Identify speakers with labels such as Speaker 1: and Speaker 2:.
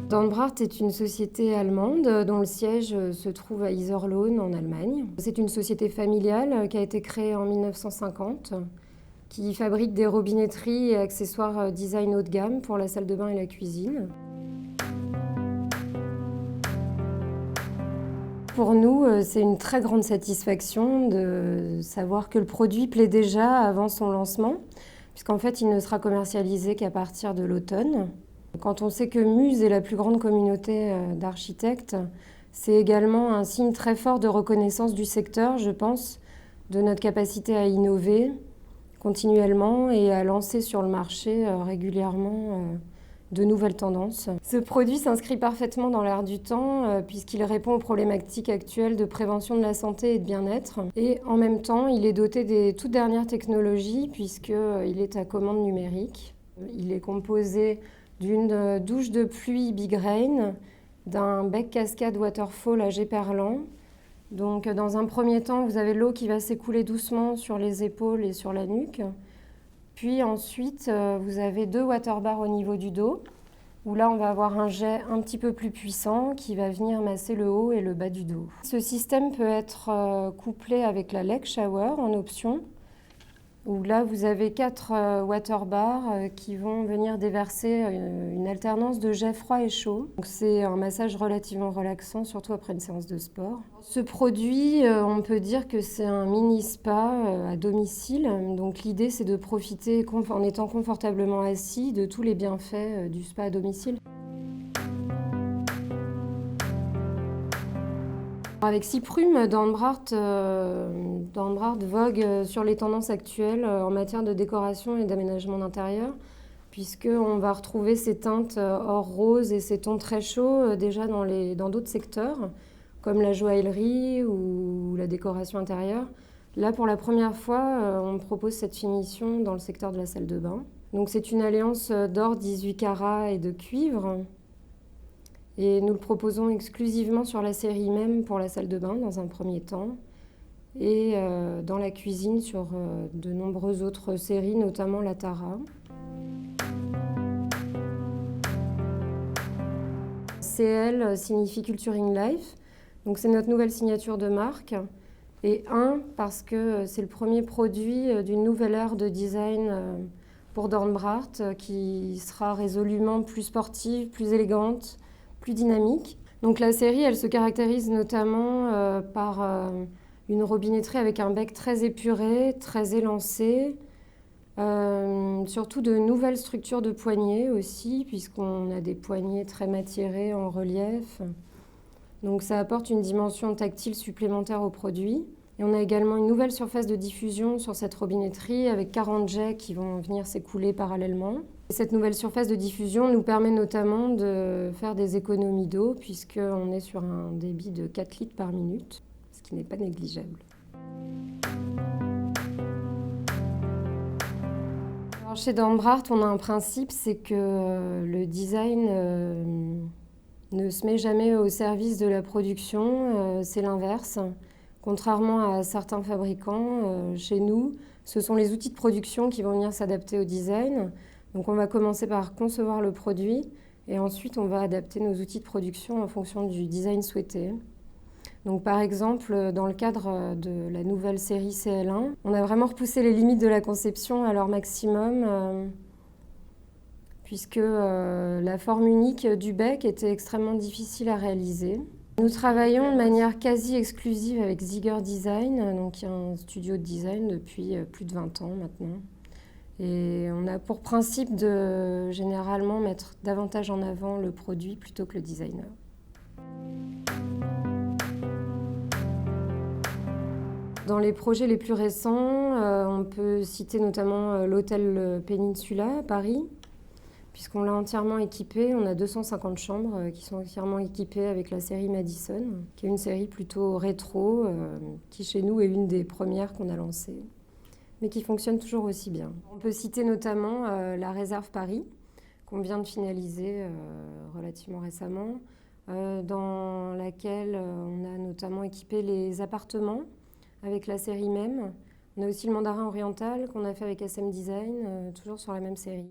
Speaker 1: Dornbracht est une société allemande dont le siège se trouve à Iserlohn en Allemagne. C'est une société familiale qui a été créée en 1950, qui fabrique des robinetteries et accessoires design haut de gamme pour la salle de bain et la cuisine. Pour nous, c'est une très grande satisfaction de savoir que le produit plaît déjà avant son lancement, puisqu'en fait, il ne sera commercialisé qu'à partir de l'automne. Quand on sait que Muse est la plus grande communauté d'architectes, c'est également un signe très fort de reconnaissance du secteur, je pense, de notre capacité à innover continuellement et à lancer sur le marché régulièrement de nouvelles tendances. Ce produit s'inscrit parfaitement dans l'air du temps puisqu'il répond aux problématiques actuelles de prévention de la santé et de bien-être. Et en même temps, il est doté des toutes dernières technologies puisqu'il est à commande numérique. Il est composé d'une douche de pluie Big Rain, d'un bec cascade waterfall à jet perlant. Donc dans un premier temps, vous avez l'eau qui va s'écouler doucement sur les épaules et sur la nuque. Puis ensuite, vous avez 2 water bars au niveau du dos, où là, on va avoir un jet un petit peu plus puissant qui va venir masser le haut et le bas du dos. Ce système peut être couplé avec la leg shower en option, où là, vous avez 4 water bars qui vont venir déverser une alternance de jet froid et chaud. Donc, c'est un massage relativement relaxant, surtout après une séance de sport. Ce produit, on peut dire que c'est un mini spa à domicile. Donc, l'idée, c'est de profiter, en étant confortablement assis, de tous les bienfaits du spa à domicile. Avec Cyprum, Dornbracht vogue sur les tendances actuelles en matière de décoration et d'aménagement d'intérieur, puisqu'on va retrouver ces teintes or rose et ces tons très chauds déjà dans d'autres secteurs, comme la joaillerie ou la décoration intérieure. Là, pour la première fois, on propose cette finition dans le secteur de la salle de bain. Donc, c'est une alliance d'or 18 carats et de cuivre. Et nous le proposons exclusivement sur la série même pour la salle de bain dans un premier temps et dans la cuisine sur de nombreuses autres séries, notamment la Tara. CL signifie Culturing Life, donc c'est notre nouvelle signature de marque. Et parce que c'est le premier produit d'une nouvelle ère de design pour Dornbracht qui sera résolument plus sportive, plus élégante, plus dynamique. Donc la série, elle se caractérise notamment par une robinetterie avec un bec très épuré, très élancé, surtout de nouvelles structures de poignées aussi, puisqu'on a des poignées très matiérées en relief. Donc ça apporte une dimension tactile supplémentaire au produit. Et on a également une nouvelle surface de diffusion sur cette robinetterie avec 40 jets qui vont venir s'écouler parallèlement. Cette nouvelle surface de diffusion nous permet notamment de faire des économies d'eau puisqu'on est sur un débit de 4 litres par minute, ce qui n'est pas négligeable. Alors chez Dornbracht, on a un principe, c'est que le design ne se met jamais au service de la production, c'est l'inverse. Contrairement à certains fabricants, chez nous, ce sont les outils de production qui vont venir s'adapter au design. Donc on va commencer par concevoir le produit et ensuite on va adapter nos outils de production en fonction du design souhaité. Donc par exemple, dans le cadre de la nouvelle série CL1, on a vraiment repoussé les limites de la conception à leur maximum puisque la forme unique du bec était extrêmement difficile à réaliser. Nous travaillons de manière quasi exclusive avec Ziger Design, donc qui est un studio de design depuis plus de 20 ans maintenant. Et on a pour principe de généralement mettre davantage en avant le produit plutôt que le designer. Dans les projets les plus récents, on peut citer notamment l'hôtel Peninsula à Paris, puisqu'on l'a entièrement équipé. On a 250 chambres qui sont entièrement équipées avec la série Madison, qui est une série plutôt rétro, qui chez nous est une des premières qu'on a lancées, mais qui fonctionne toujours aussi bien. On peut citer notamment la réserve Paris, qu'on vient de finaliser relativement récemment, dans laquelle on a notamment équipé les appartements avec la série même. On a aussi le mandarin oriental qu'on a fait avec SM Design, toujours sur la même série.